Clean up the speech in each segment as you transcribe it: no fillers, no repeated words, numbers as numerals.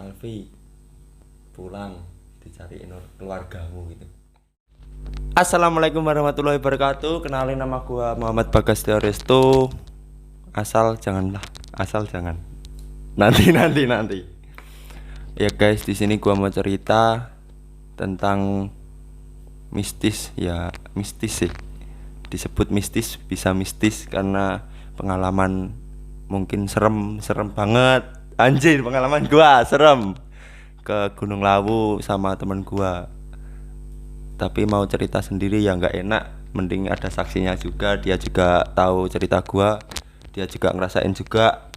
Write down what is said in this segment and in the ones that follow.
Alfi pulang dicariin keluargamu gitu. Assalamualaikum warahmatullahi wabarakatuh. Kenalin, nama gua Muhammad Bagas Teoresto. Asal jangan. Nanti. Ya guys, di sini gua mau cerita tentang mistis ya, mistis sih. Disebut mistis, bisa mistis karena pengalaman mungkin serem banget. Anjir, pengalaman gua serem ke Gunung Lawu sama temen gua. Tapi mau cerita sendiri ya nggak enak, mending ada saksinya juga. Dia juga tahu cerita gua, dia juga ngerasain juga.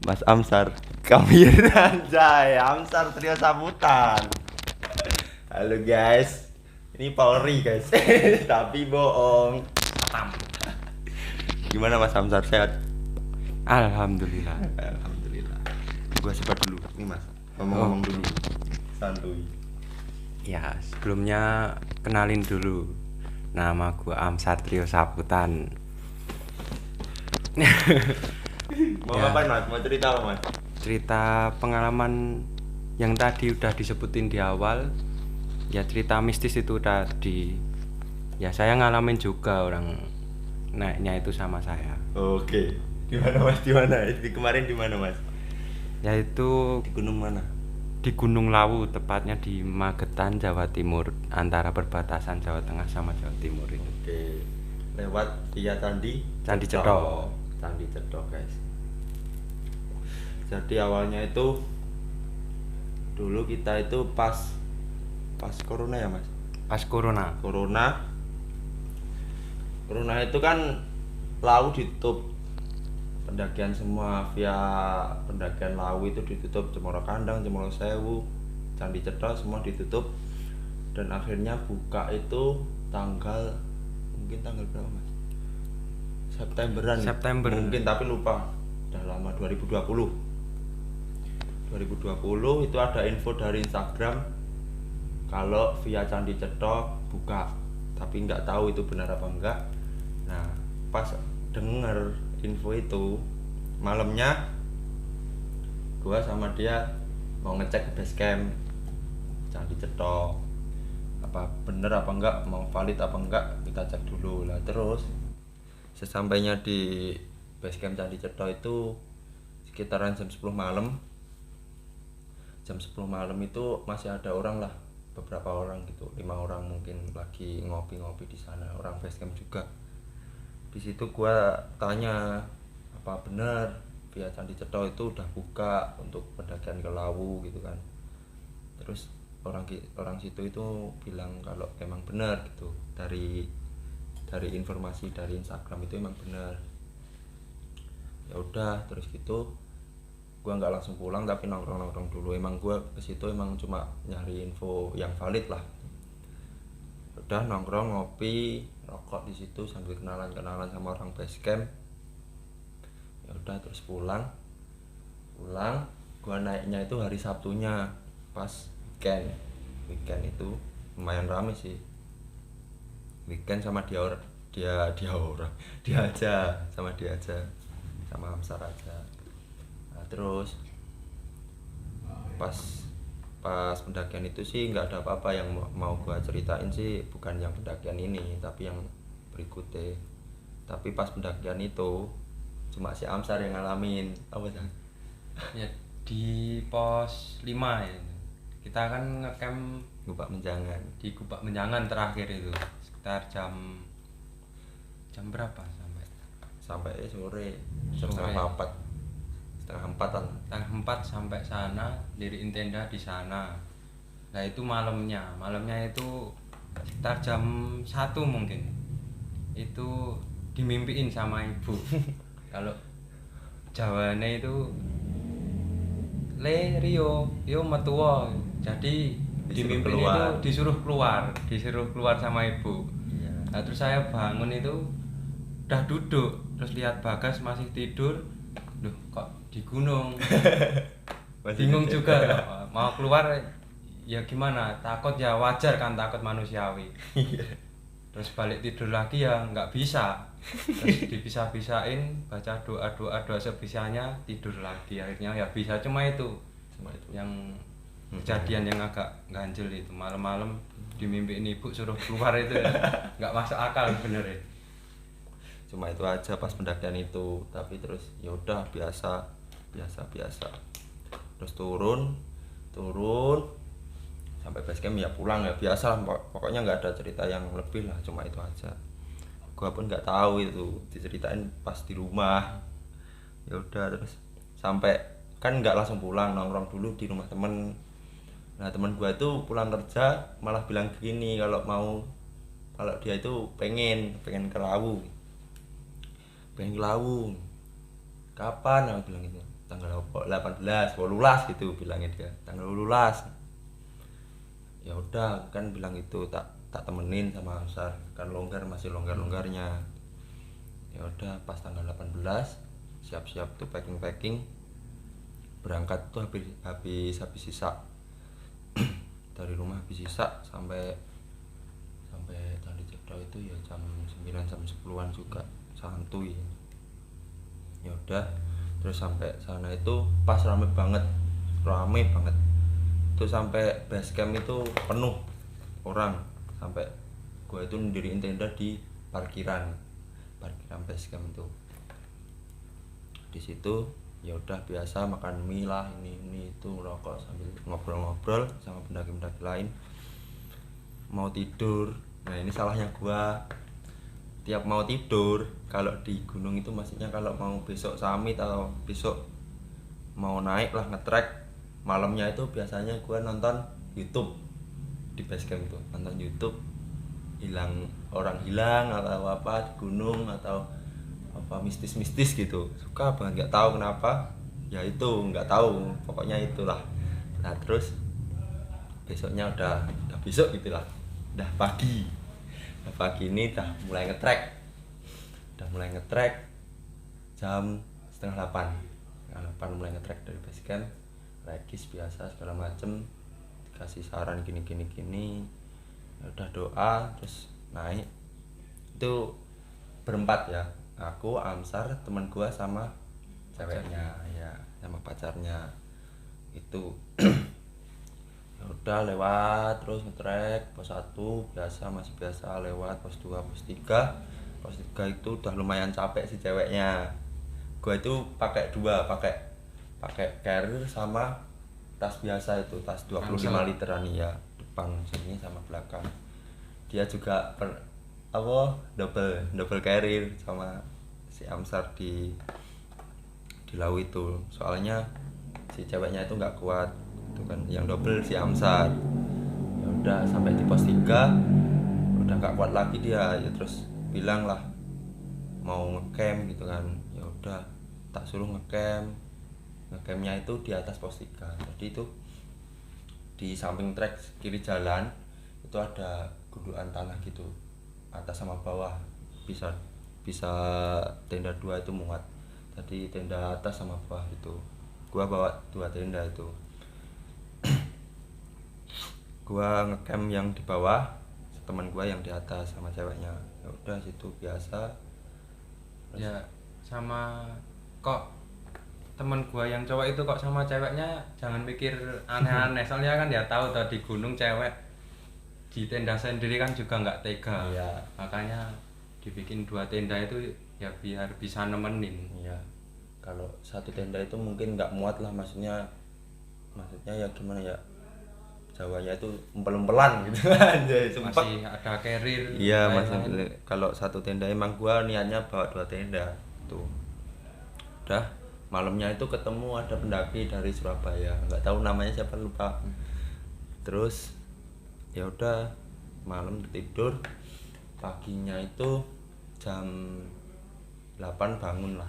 Mas Amsar, kami anjay, Amsar trio sambutan. Halo guys, ini Polri guys, tapi bohong. Gimana Mas Amsar, sehat? Alhamdulillah. Gua sifat dulu, nih Mas, ngomong dulu, santuy. Ya, sebelumnya kenalin dulu. Nama gua Amsar Trio Sabutan. Mau Ya. ngapain Mas? Mau cerita apa Mas? Cerita pengalaman yang tadi udah disebutin di awal. Ya, cerita mistis itu tadi. Ya, saya ngalamin juga orang naiknya itu sama saya. Oke, di mana Mas? Di mana? Di kemarin di mana Mas? Yaitu Di gunung mana? di Gunung Lawu, tepatnya di Magetan, Jawa Timur, antara perbatasan Jawa Tengah sama Jawa Timur itu. Oke, lewat via Candi Candhi-Cetho. Candhi-Cetho guys. Jadi awalnya itu dulu kita itu pas corona ya Mas. Pas corona. Corona itu kan Lawu ditutup, pendakian semua via pendakian Lawu itu ditutup, Cemoro Kandang, Cemoro Sewu, Candhi-Cetho semua ditutup. Dan akhirnya buka itu mungkin tanggal berapa Mas? Septemberan. September. Mungkin, tapi lupa. Udah lama, 2020 itu ada info dari Instagram kalau via Candhi-Cetho buka, tapi nggak tahu itu benar apa enggak. Nah, pas denger info itu malamnya gua sama dia mau ngecek ke base camp Candhi-Cetho, apa bener apa enggak, mau valid apa enggak, kita cek dulu lah. Terus sesampainya di base camp Candhi-Cetho itu sekitaran jam 10 malam. Jam 10 malam itu masih ada orang lah, beberapa orang gitu, 5 orang mungkin lagi ngopi-ngopi di sana, orang base camp juga. Di situ gua tanya, apa bener via Candhi-Cetho itu udah buka untuk pendakian ke Lawu gitu kan. Terus orang situ itu bilang kalau emang benar gitu, dari informasi dari Instagram itu emang benar. Ya udah, terus gitu gua nggak langsung pulang tapi nongkrong dulu. Emang gua ke situ emang cuma nyari info yang valid lah. Udah nongkrong, ngopi, rokok di situ sambil kenalan sama orang base camp. Ya udah, terus pulang gua naiknya itu hari Sabtunya, pas weekend itu lumayan rame sih. Weekend sama dia aja sama Amsar aja. Nah, terus pas pendakian itu sih nggak ada apa-apa. Yang mau gua ceritain sih bukan yang pendakian ini, tapi yang berikutnya. Tapi pas pendakian itu cuma si Amsar yang ngalamin. Apa sih? Ya, di pos 5 ya. Kita kan ngecamp Gubak Menjangan. di Gubak Menjangan terakhir itu sekitar jam berapa Sampai sore Sore. setengah empatan. Setengah 4 sampai sana, diriin tenda di sana. Nah, itu malamnya itu sekitar jam 1 mungkin. Itu dimimpiin sama ibu. Kalau Jawane itu Le Rio, yo metuwo. Jadi dimimpiin itu disuruh keluar sama ibu. Iya. Nah, terus saya bangun itu udah duduk, terus lihat Bagas masih tidur. Loh, kok di gunung? Bingung juga. Mau keluar ya gimana? Takut ya, wajar kan, takut manusiawi. Terus balik tidur lagi ya nggak bisa. Terus dipisah-pisahin, baca doa sebisanya, tidur lagi. Akhirnya ya bisa cuma itu. cuma itu yang kejadian yang agak ganjil itu malam-malam dimimpiin ibu suruh keluar itu ya. Nggak masuk akal bener ya. Cuma itu aja pas pendakian itu, tapi terus ya udah biasa terus turun sampai base camp ya pulang ya biasa lah, pokoknya nggak ada cerita yang lebih lah, cuma itu aja. Gua pun nggak tahu itu diceritain pas di rumah. Ya udah terus sampai kan nggak langsung pulang, nongkrong dulu di rumah temen. Nah teman gua itu pulang kerja malah bilang gini, kalau dia itu pengen ke Lawu. Kapan? Aku bilang gitu. Tanggal 18, 18 gitu bilangnya dia. Tanggal 18. Ya udah kan bilang itu tak temenin sama Amsar. Kan masih longgarnya. Ya udah pas tanggal 18 siap-siap tuh packing. Berangkat tuh habis sisa. Dari rumah habis sisa sampai Candi Cetro itu ya jam 9 jam 10-an juga. Santuy. Ya udah terus sampai sana itu pas rame banget itu sampai base camp itu penuh orang, sampai gua itu ndiriin tenda di parkiran base camp itu. Di situ ya udah biasa makan mie lah, ini itu rokok sambil ngobrol sama pendaki-pendaki lain, mau tidur. Nah ini salahnya gua, tiap mau tidur kalau di gunung itu, maksudnya kalau mau besok summit atau besok mau naik lah nge-trek malamnya itu biasanya gue nonton YouTube di base camp itu, nonton YouTube orang hilang atau apa di gunung atau apa mistis gitu, suka banget, nggak tahu kenapa ya, itu nggak tahu pokoknya itulah. Nah terus besoknya udah besok gitulah, udah pagi ini udah mulai nge-trek jam setengah 8 mulai nge-trek dari base camp, regis biasa segala macem, dikasih saran gini ya udah doa terus naik. Itu berempat ya, aku, Amsar, teman gua sama ceweknya ya, sama pacarnya itu. Ya udah lewat terus nge-trek pos 1 masih biasa lewat pos 2 pos 3 itu udah lumayan capek si ceweknya. Gua itu pakai carrier sama tas biasa itu, tas 25 literan ya, depan sini sama belakang. Dia juga double carrier sama si Amsar di Lawu itu, soalnya si ceweknya itu nggak kuat itu kan, yang double si Amsar. Ya udah sampai di pos 3 udah nggak kuat lagi dia, ya terus bilang lah mau ngecamp gitu kan. Ya udah tak suruh ngecampnya itu di atas pos 3. Jadi itu di samping trek kiri jalan itu ada gundukan tanah gitu, atas sama bawah bisa tenda 2 itu muat. Jadi tenda atas sama bawah itu gua bawa 2 tenda itu. Gua ngecamp yang di bawah, teman gua yang di atas sama ceweknya. Ya udah situ biasa. Terus, ya sama kok teman gua yang cowok itu kok sama ceweknya jangan mikir aneh-aneh, soalnya kan dia tahu tuh di gunung cewek di tenda sendiri kan juga nggak tega. iya. Makanya dibikin 2 tenda itu ya biar bisa nemenin. Iya. Kalau 1 tenda itu mungkin nggak muat lah, maksudnya ya gimana ya, Jawanya itu empel-empelan gitu kan. Masih ada carrier. Iya, masih. Kalau 1 tenda emang gua niatnya bawa 2 tenda tuh. Udah malamnya itu ketemu ada pendaki dari Surabaya, nggak tahu namanya siapa, lupa. Terus ya udah malam tidur, paginya itu jam 8 bangun lah.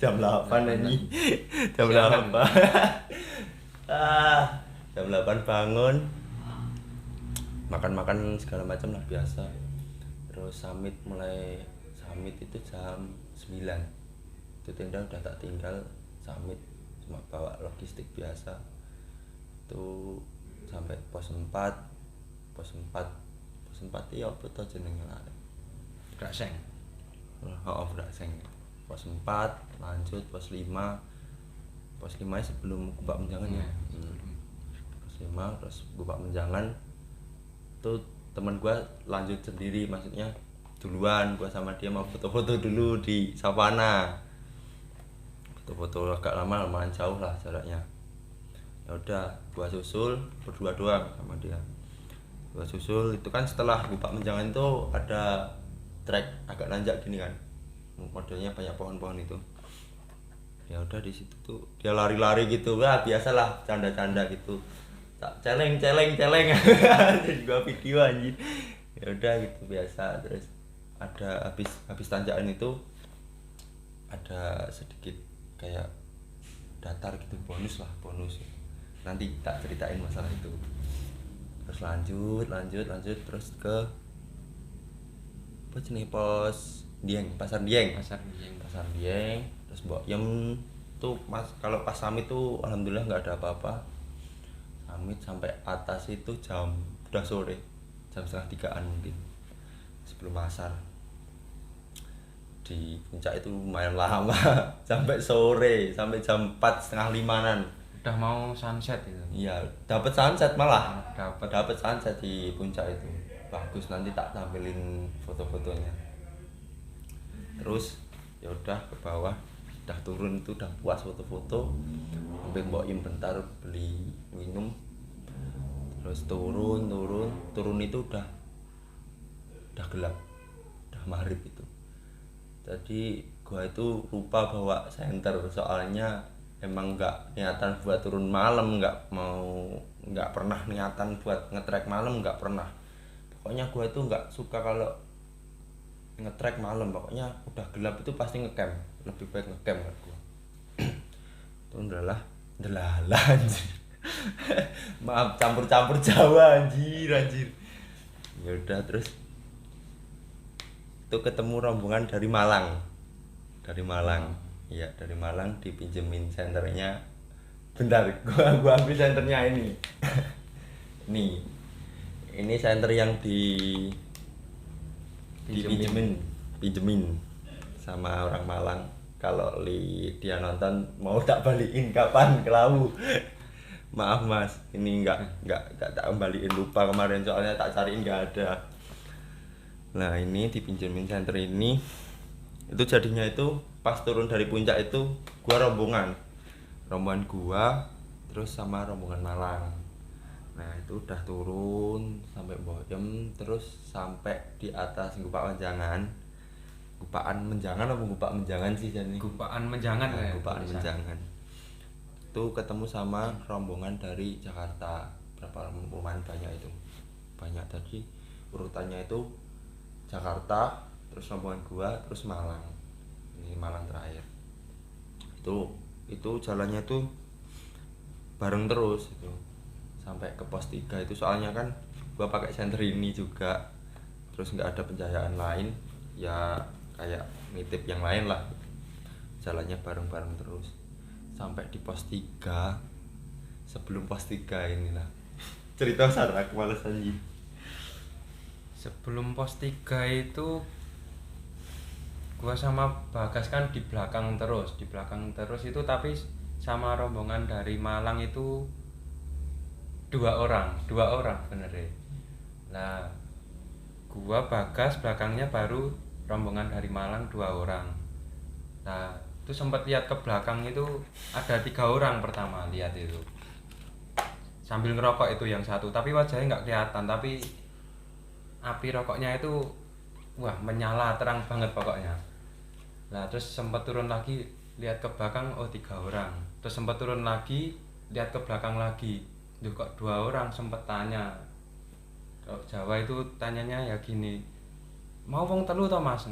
Jam 8 ini. Jam 8. Jam 8 bangun. Makan segala macam lah biasa. Terus summit itu jam 9. Itu tenda udah tak tinggal, summit cuma bawa logistik biasa. Itu sampai pos 4 ya apa to jenenge lah. Braseng. Braseng. Pos 4 lanjut pos 5 pos 5 sebelum Gupak Menjangan ya. Pos 5 terus Gupak Menjangan tuh teman gua lanjut sendiri, maksudnya duluan. Gua sama dia mau foto-foto dulu di savana, foto-foto agak lama, lumayan jauh lah jaraknya. Ya udah gua susul berdua doang sama dia. Gua susul itu kan setelah Gupak Menjangan itu ada trek agak nanjak gini kan, modelnya banyak pohon-pohon itu. Ya udah di situ tuh dia lari-lari gitu, wah biasalah canda-canda gitu, tak celeng gua video anjir. Ya udah gitu biasa. Terus ada habis tanjakan itu ada sedikit kayak datar gitu, bonus nanti tak ceritain masalah itu. Terus lanjut terus ke apa jenis pos Pasar Dieng. Terus Mbok Yem tuh mas, kalau pas summit tuh alhamdulillah nggak ada apa-apa. Summit sampai atas itu udah sore, jam 2:30 mungkin sebelum asar. Di puncak itu lumayan lama sampai sore, sampai jam 4:30-an. Udah mau sunset itu. Iya, dapat sunset malah. Dapat Sunset di puncak itu. Bagus, nanti tak tampilin foto-fotonya. Terus ya udah ke bawah, udah turun itu udah puas foto-foto. Sampai Mbok Im bentar beli minum. Terus turun itu udah gelap. Udah maghrib itu. Jadi gua itu lupa bawa senter, soalnya emang nggak niatan buat turun malam, nggak pernah niatan buat ngetrek malam, nggak pernah. Pokoknya gua itu nggak suka kalau ngetrek malam, pokoknya udah gelap itu pasti ngecamp, lebih baik ngecamp kan gua. Itu ndelalah anjir. Maaf campur Jawa anjir. Ya udah terus itu ketemu rombongan dari Malang. Iya, dari Malang dipinjemin senternya. Bentar, gua ambil senternya ini. Nih. Ini senter yang pinjemin sama orang Malang. Kalau dia nonton mau tak balikin kapan kelau. Maaf Mas, ini enggak tak kembaliin, lupa kemarin soalnya tak cariin enggak ada. Nah, ini dipinjemin senter ini. Itu jadinya itu pas turun dari puncak itu gua rombongan gua terus sama rombongan Malang. Nah itu udah turun sampai Boyem, terus sampai di atas Gupak Menjangan. Gupaan Menjangan apa Gupak Menjangan sih jadi? Gupaan Menjangan ya. Gupaan Menjangan. Itu ketemu sama rombongan dari Jakarta. Berapa rombongan banyak itu? Banyak tadi urutannya itu Jakarta, terus rombongan gua, terus Malang. Ini Malang terakhir. Itu jalannya tuh bareng terus itu sampai ke pos 3 itu, soalnya kan gua pakai senter ini juga, terus nggak ada pencahayaan lain ya, kayak nitip yang lain lah. Jalannya bareng-bareng terus sampai di pos 3. Sebelum pos 3 inilah cerita sarak males anjing. Sebelum pos 3 itu gua sama Bagas kan di belakang terus itu, tapi sama rombongan dari Malang itu dua orang bener ya. Nah gua Bagas belakangnya, baru rombongan dari Malang 2 orang. Nah itu sempat lihat ke belakang itu ada 3 orang pertama lihat itu sambil ngerokok itu yang satu, tapi wajahnya nggak kelihatan, tapi api rokoknya itu wah menyala terang banget pokoknya. Nah terus sempat turun lagi lihat ke belakang, oh 3 orang. Terus sempat turun lagi lihat ke belakang lagi, duh kok 2 orang. Sempat tanya, kalau Jawa itu tanyanya ya gini, mau wong telu toh Mas?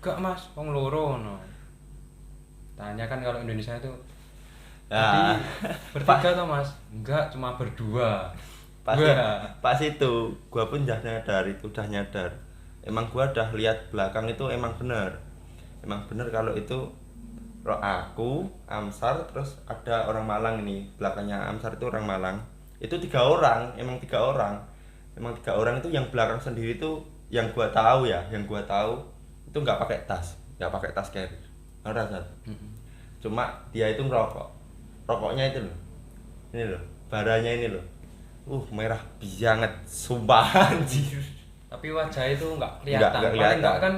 Gak Mas, wong loro no. Tanya kan kalau Indonesia itu tadi bertiga toh Mas? Enggak, cuma berdua. Pas itu gua pun udah nyadar. Emang gua udah lihat belakang itu emang bener kalau itu aku, Amsar, terus ada orang Malang ini. Belakangnya Amsar itu orang Malang. Itu 3 orang, emang 3 orang. Emang 3 orang itu yang belakang sendiri itu yang gua tahu itu nggak pakai tas carrier. Ngerasa. Cuma dia itu ngerokok. rokoknya itu loh, ini loh baranya ini loh, merah banget sumpah anjir. Tapi wajah itu nggak kelihatan. Nggak Paling kelihatan. nggak kan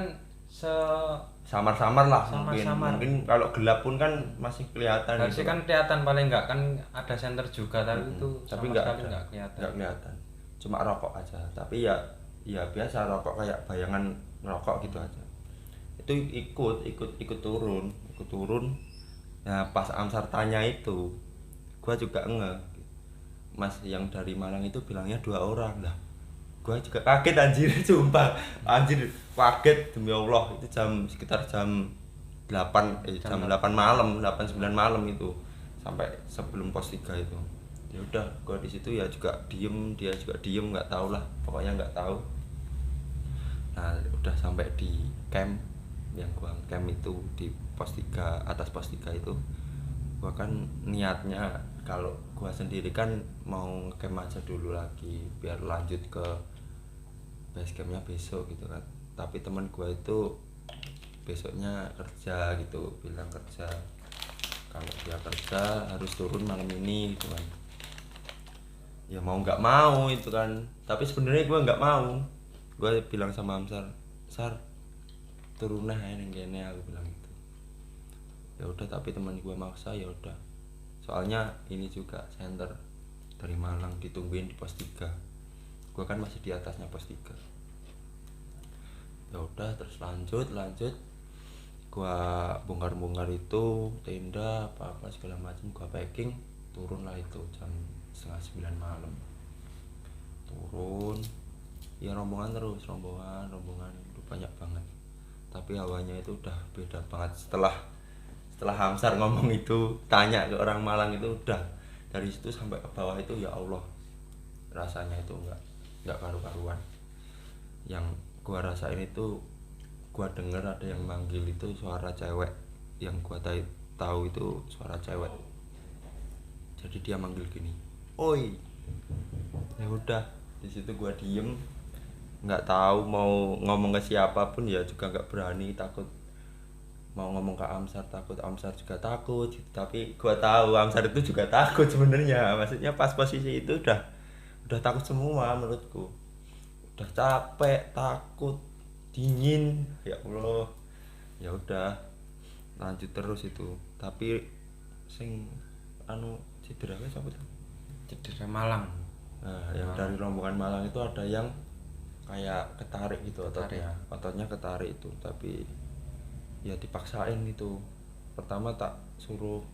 Samar-samar lah, Samar-samar. mungkin kalau gelap pun kan masih kelihatan harusnya gitu. kan kelihatan, paling nggak kan ada senter juga, tapi itu Tapi sama nggak sekali ada, nggak kelihatan. nggak kelihatan, cuma rokok aja. Tapi ya biasa rokok kayak bayangan rokok gitu aja. Itu ikut turun. Nah pas Amsar tanya itu, gua juga Mas yang dari Malang itu bilangnya 2 orang lah. Gua juga kaget anjir, sumpah anjir, kaget demi Allah. Itu sekitar jam 8 jam 8 malam, 8-9 malam itu, sampai sebelum pos 3 itu. Ya udah gua di situ ya juga diem, dia juga diem, nggak tahu lah, pokoknya nggak tahu. Nah udah sampai di camp, yang gua camp itu di pos 3, atas pos 3 itu. Gua kan niatnya kalau gua sendiri kan mau camp aja dulu lagi biar lanjut ke base campnya besok gitu kan. Tapi teman gua itu besoknya kerja gitu, bilang kerja, kalau dia kerja harus turun malam ini gitu kan. Ya mau nggak mau itu kan, tapi sebenarnya gua nggak mau. Gua bilang sama Amsar, Sar turun nah ini gini, aku bilang gitu. Ya udah, tapi teman gua maksa, ya udah, soalnya ini juga center dari Malang ditungguin di pos 3, gua kan masih di atasnya pos 3. Ya udah terus lanjut, gua bongkar itu tenda apa segala macam, gua packing, turun lah itu jam setengah 9 malam. Turun ya rombongan udah banyak banget, tapi hawanya itu udah beda banget. Setelah Hamsar ngomong itu, tanya ke orang Malang itu, udah dari situ sampai ke bawah itu ya Allah, rasanya itu enggak karu-karuan. Yang gua rasain itu, gua denger ada yang manggil itu suara cewek, yang gua tahu itu suara cewek. Jadi dia manggil gini, oi. Ya udah, di situ gua diem, nggak tahu mau ngomong ke siapapun, ya juga nggak berani, takut mau ngomong ke Amsar, takut Amsar juga takut gitu. Tapi gua tahu Amsar itu juga takut sebenarnya, maksudnya pas posisi itu udah takut semua menurutku, udah capek, takut, dingin, ya Allah. Ya udah lanjut terus itu. Tapi sing cedera siapa tuh? Cedera Malang. Nah, yang dari rombongan Malang itu ada yang kayak ketarik gitu, ototnya ketarik itu. Tapi ya dipaksain itu. Pertama tak suruh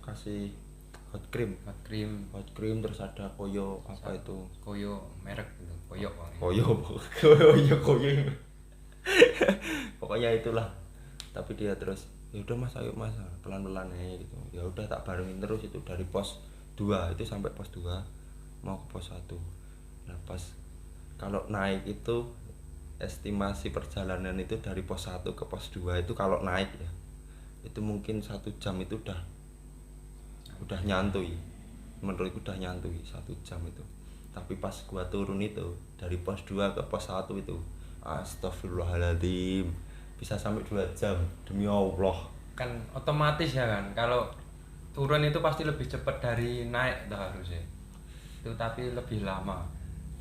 kasih hot cream, terus ada koyo apa itu, Koyo merek gitu, koyo pokoknya itulah. Tapi dia terus, ya udah Mas, ayo Mas, pelan-pelan aja gitu. Ya udah tak barengin terus itu dari pos 2 itu sampai pos 2 mau ke pos 1. Nah pas kalau naik itu, estimasi perjalanan itu dari pos 1 ke pos 2 itu kalau naik ya, itu mungkin 1 jam itu udah nyantui. Menurutku udah nyantui 1 jam itu. Tapi pas gua turun itu dari pos 2 ke pos 1 itu, astagfirullahaladzim, bisa sampai 2 jam demi Allah. Kan otomatis ya kan, kalau turun itu pasti lebih cepat dari naik harusnya itu, tapi lebih lama.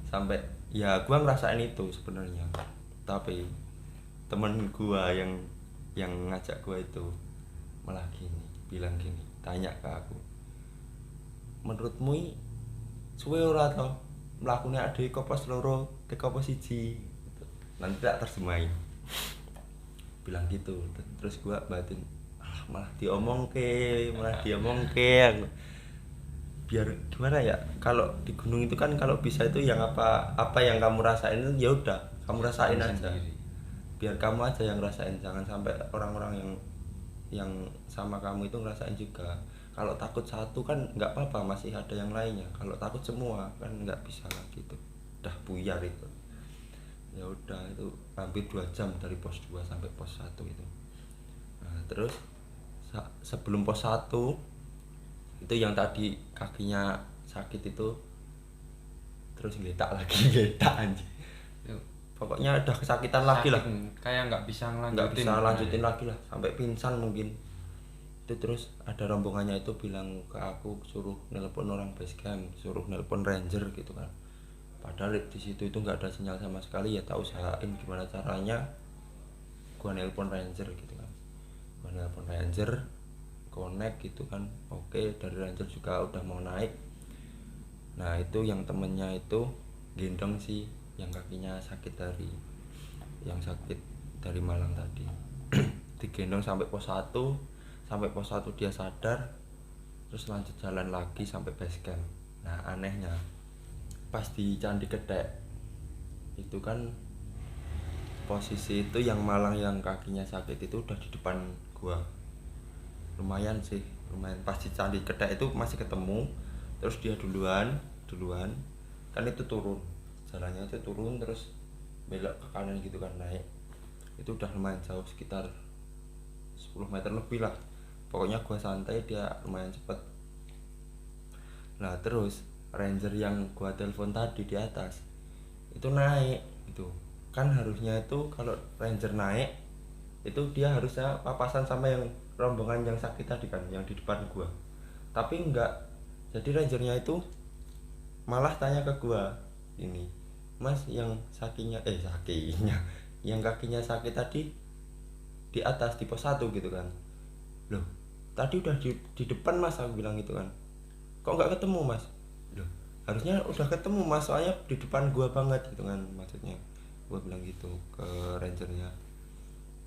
Sampai ya gua ngerasain itu sebenarnya. Tapi temen gua yang ngajak gua itu malah bilang gini, tanya ke aku, menurutmu suwe ora to mlakune ade ke pos 2 ke pos 1 gitu. Nanti tak terjemahin. Bilang gitu. Terus gua batin, malah diomongke biar gimana ya, kalau di gunung itu kan kalau bisa itu yang apa yang kamu rasain itu ya udah kamu rasain aja sendiri. Biar kamu aja yang rasain, jangan sampai orang-orang yang sama kamu itu ngerasain juga. Kalau takut satu kan nggak apa-apa, masih ada yang lainnya. Kalau takut semua kan nggak bisa lagi itu, udah buyar itu. Ya udah, itu hampir 2 jam dari pos 2 sampai pos 1 itu. Nah, terus sebelum pos 1 itu yang tadi kakinya sakit itu, terus ngeletak anjing. Pokoknya udah kesakitan lagi lah, kayak nggak bisa lanjutin lagi lah, sampai pingsan mungkin. Itu terus ada rombongannya itu bilang ke aku suruh nelpon orang base camp, suruh nelpon ranger gitu kan. Padahal di situ itu nggak ada sinyal sama sekali, ya tak usahain gimana caranya gua nelpon ranger gitu kan. Gua nelpon ranger, connect gitu kan. Oke, dari ranger juga udah mau naik. Nah itu yang temennya itu gendong sih yang kakinya sakit dari Malang tadi. Digendong sampai pos 1, sampai pos 1 dia sadar, terus lanjut jalan lagi sampai base camp. Nah anehnya pas di Candi Gedek itu kan posisi itu yang Malang yang kakinya sakit itu udah di depan gua. Lumayan pas di Candi Gedek itu masih ketemu, terus dia duluan kan itu turun, jalannya itu turun terus belok ke kanan gitu kan, naik itu udah lumayan jauh, sekitar 10 meter lebih lah. Pokoknya gua santai, dia lumayan cepet. Nah terus ranger yang gua telepon tadi di atas itu naik itu kan, harusnya itu kalau ranger naik itu dia harusnya papasan sama yang rombongan yang sakit tadi kan, yang di depan gua. Tapi enggak, jadi rangernya itu malah tanya ke gua, ini mas yang yang kakinya sakit tadi di atas di pos 1 gitu kan. Loh tadi udah di depan mas, aku bilang gitu kan, kok nggak ketemu mas? Loh harusnya udah ketemu mas, soalnya di depan gua banget gitu kan, maksudnya gua bilang gitu ke rangernya.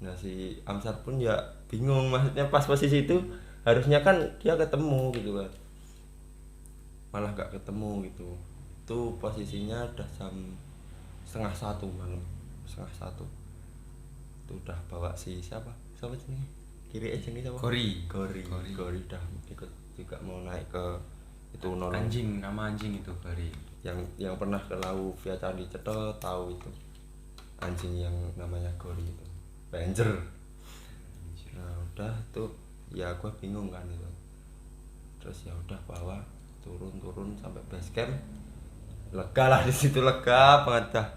Nah si Amsar pun ya bingung, maksudnya pas posisi itu harusnya kan dia ketemu gitu kan, malah nggak ketemu gitu. Itu posisinya udah jam 12:30 malam, 12:30. Itu udah bawa siapa sih kiri aja nih, siapa? Gori udah ikut juga mau naik ke itu nama anjing itu Gori. Yang pernah ke Lawu via Candi Cetro tahu itu anjing yang namanya Gori itu, ranger. Nah udah tuh ya gue bingung kan itu. Terus ya udah bawa turun sampai base camp, lega lah di situ, lega banget dah,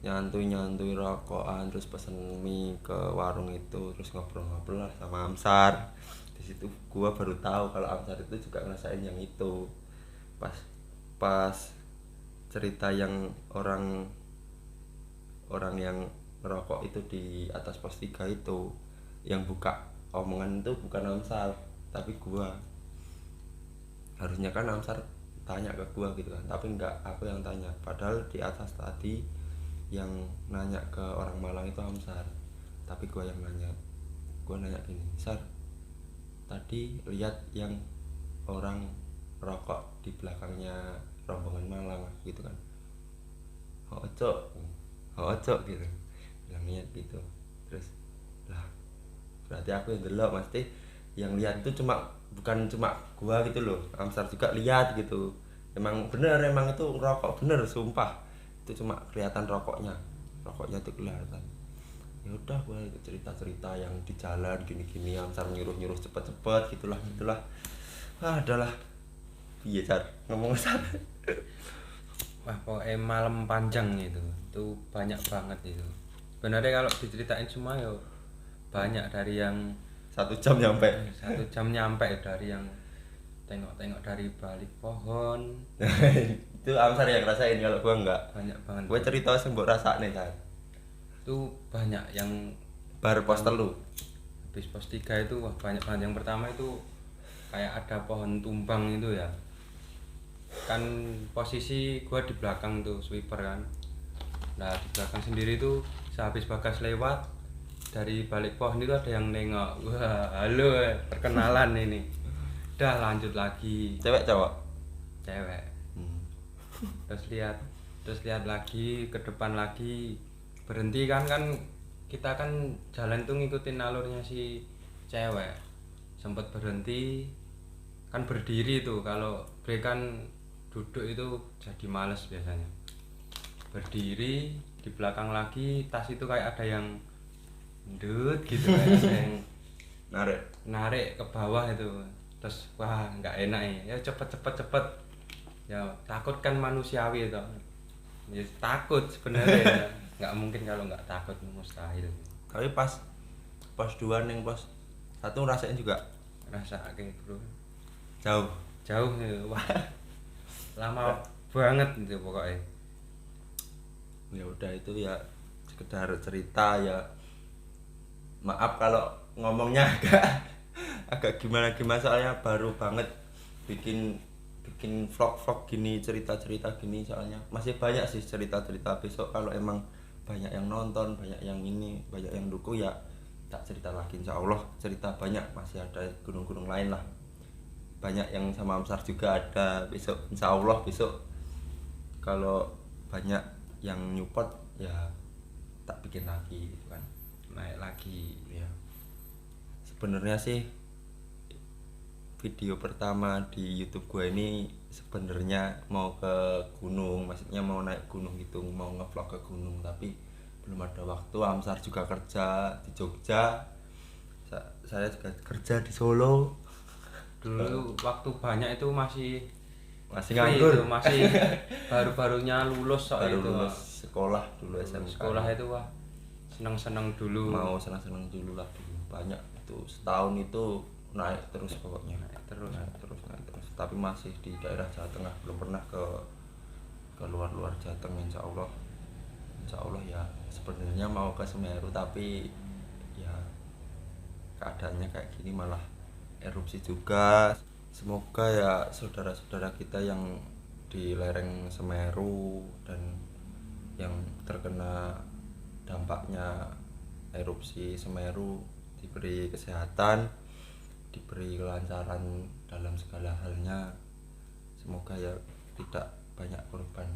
nyantui rokokan, terus pesen mie ke warung itu, terus ngobrol lah sama Amsar. Di situ gua baru tahu kalau Amsar itu juga ngerasain yang itu. Pas cerita yang orang yang ngerokok itu di atas pos 3 itu, yang buka omongan itu bukan Amsar tapi gua. Harusnya kan Amsar tanya ke gua gitu kan, tapi enggak, aku yang tanya. Padahal di atas tadi yang nanya ke orang Malang itu Amsar, tapi gua yang nanya. Gua nanya gini, Sar, tadi lihat yang orang rokok di belakangnya rombongan Malang gitu kan? Ocok gitu, bilangnya gitu. Terus lah berarti aku yang delok, mesti yang lihat itu bukan cuma gua gitu loh, Amsar juga lihat gitu. Emang itu rokok bener, sumpah. Itu cuma kelihatan rokoknya tuh kelihatan. Ya udah gua cerita yang di jalan gini Amsar nyuruh cepet gitulah. Adalah iya Car ngomong Car. Wah pokoknya malam panjang itu banyak banget itu. Sebenarnya kalau diceritain semua ya banyak, dari yang 1 jam nyampe. 1 jam nyampe, dari yang tengok dari balik pohon. Itu Amsar yang rasain, kalau gua enggak. Banyak banget. Gua cerita sing mbok rasakne Car. Itu banyak yang bar pos 3. Habis pos 3 itu wah banyak banget. Yang pertama itu kayak ada pohon tumbang itu ya. Kan posisi gua di belakang tuh sweeper kan. Nah di belakang sendiri tuh sehabis Bagas lewat, dari balik pohon itu ada yang nengok. Wah halo perkenalan ini. Udah lanjut lagi. Cewek cowok? Cewek. Terus lihat lagi ke depan lagi, berhenti kan kita kan jalan tuh ngikutin alurnya si cewek. Sempet berhenti kan, berdiri tuh, kalau break kan duduk itu jadi males biasanya. Berdiri di belakang lagi, tas itu kayak ada yang ndut gitu, kayak ada yang narik ke bawah itu. Terus wah nggak enak ya cepet ya, takut kan manusiawi itu ya, takut sebenarnya ya. Nggak mungkin kalau nggak takut, mustahil. Tapi pas 2 neng pos 1 rasain juga ngrasake bro Jauh. jauh ya. Wah lama banget itu pokoknya. Ya udah itu ya sekedar cerita ya. Maaf kalau ngomongnya agak gimana soalnya baru banget bikin vlog gini, cerita gini, soalnya masih banyak sih cerita besok kalau emang banyak yang nonton, banyak yang ini, banyak yang dukung ya tak cerita lagi insya Allah. Cerita banyak, masih ada gunung-gunung lain lah, banyak yang sama Amsar juga ada besok insya Allah. Besok kalau banyak yang nyupport ya tak bikin lagi gitu kan, Naik lagi ya. Sebenarnya sih video pertama di YouTube gue ini sebenarnya mau ke gunung, maksudnya mau naik gunung gitu, mau ngevlog ke gunung, tapi belum ada waktu. Amsar juga kerja di Jogja, saya juga kerja di Solo. dulu waktu banyak itu masih nganggur itu, masih baru-barunya lulus soal baru itu lulus sekolah dulu SMK. sekolah itu wah seneng-seneng dulu mau senang-senang dulu lah dulu, banyak itu setahun itu naik terus pokoknya, naik terus. Tapi masih di daerah Jawa Tengah, belum pernah ke luar Jawa Tengah. insya Allah ya. Sebenarnya mau ke Semeru tapi ya keadaannya kayak gini malah erupsi juga. Semoga ya saudara-saudara kita yang di lereng Semeru dan yang terkena dampaknya erupsi Semeru diberi kesehatan, diberi kelancaran dalam segala halnya. Semoga ya tidak banyak korban,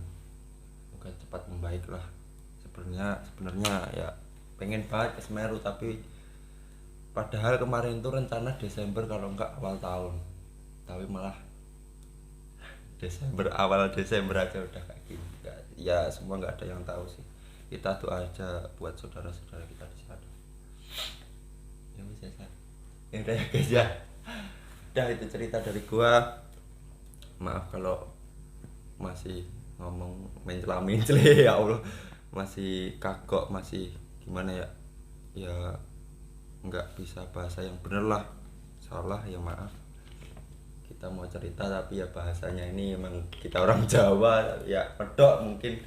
semoga cepat membaik lah. Sebenarnya ya pengen banget ke Semeru, tapi padahal kemarin itu rencana Desember kalau enggak awal tahun, tapi malah awal Desember aja udah kayak gini. Ya semua nggak ada yang tahu sih, kita doa aja buat saudara-saudara kita di sana. Ya bisa ya udah ya guys ya, udah itu cerita dari gua. Maaf kalau masih ngomong mencela ya Allah, masih kagok, masih gimana ya, ya nggak bisa bahasa yang bener lah, salah ya maaf. Kita mau cerita tapi ya bahasanya ini emang kita orang Jawa ya pedok mungkin,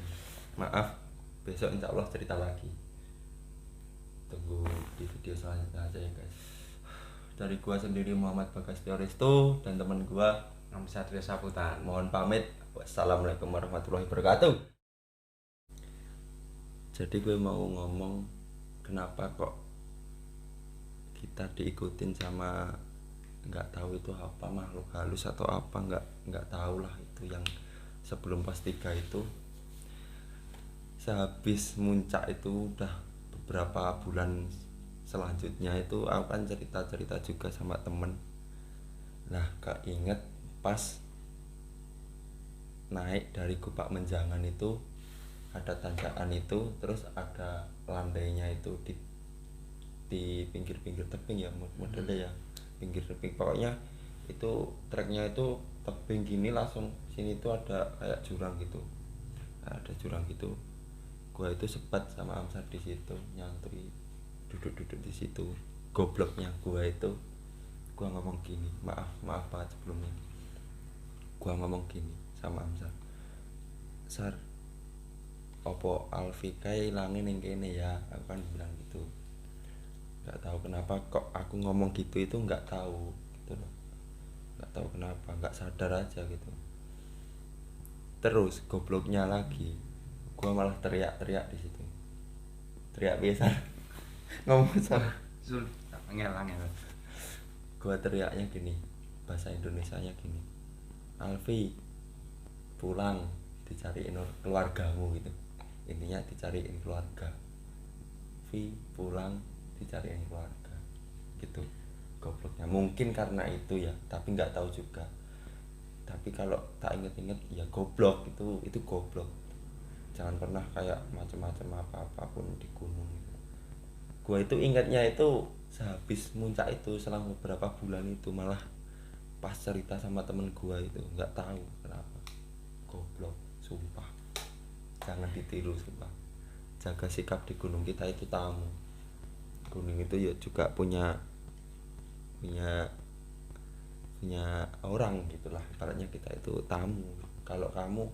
maaf. Besok insya Allah cerita lagi, tunggu di video selanjutnya aja ya guys. Dari gua sendiri Muhammad Bagas Teoristo dan teman gua Satria Saputan, mohon pamit. Wassalamualaikum warahmatullahi wabarakatuh. Jadi gue mau ngomong kenapa kok kita diikutin sama nggak tahu itu apa, makhluk halus atau apa, nggak tahu lah. Itu yang sebelum pas 3 itu, sehabis muncak itu udah beberapa bulan selanjutnya itu aku kan cerita juga sama temen. Nah keinget pas naik dari Gupak Menjangan itu ada tanjakan itu, terus ada landainya itu di pinggir-pinggir tebing ya modelnya ya, pinggir tebing pokoknya. Itu treknya itu tebing gini, langsung sini tuh ada kayak jurang gitu, ada jurang gitu. Gua itu sempat sama Amsar di situ nyantri, duduk di situ. Gobloknya gua itu, gua ngomong gini, maaf banget sebelumnya. Gua ngomong gini sama Amsar, Sar, opo Alfika ilangin yang kene ya, aku kan bilang gitu. Nggak tahu kenapa kok aku ngomong gitu, itu nggak tahu gitu loh, nggak tahu kenapa, nggak sadar aja gitu. Terus gobloknya lagi, gua malah teriak di situ, teriak biasa ngomong sama Zul, angel. gua teriaknya gini, bahasa Indonesianya gini, Alfi pulang, dicariin keluargamu gitu, intinya dicariin keluarga. Vi pulang, dicariin keluarga gitu. Gobloknya mungkin karena itu ya, tapi nggak tahu juga. Tapi kalau tak inget-inget ya goblok, itu goblok. Jangan pernah kayak macam-macam apapun di gunung gitu. Gua itu ingatnya itu sehabis muncak itu, selang beberapa bulan itu, malah pas cerita sama temen gua itu nggak tahu kenapa. Goblok, sumpah. Jangan ditiru, sumpah. Jaga sikap di gunung, kita itu tamu. Gunung itu ya juga punya punya orang gitulah, ibaratnya kita itu tamu. Kalau kamu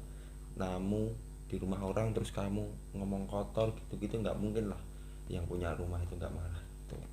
tamu di rumah orang terus kamu ngomong kotor gitu-gitu nggak mungkin lah yang punya rumah itu nggak marah tuh.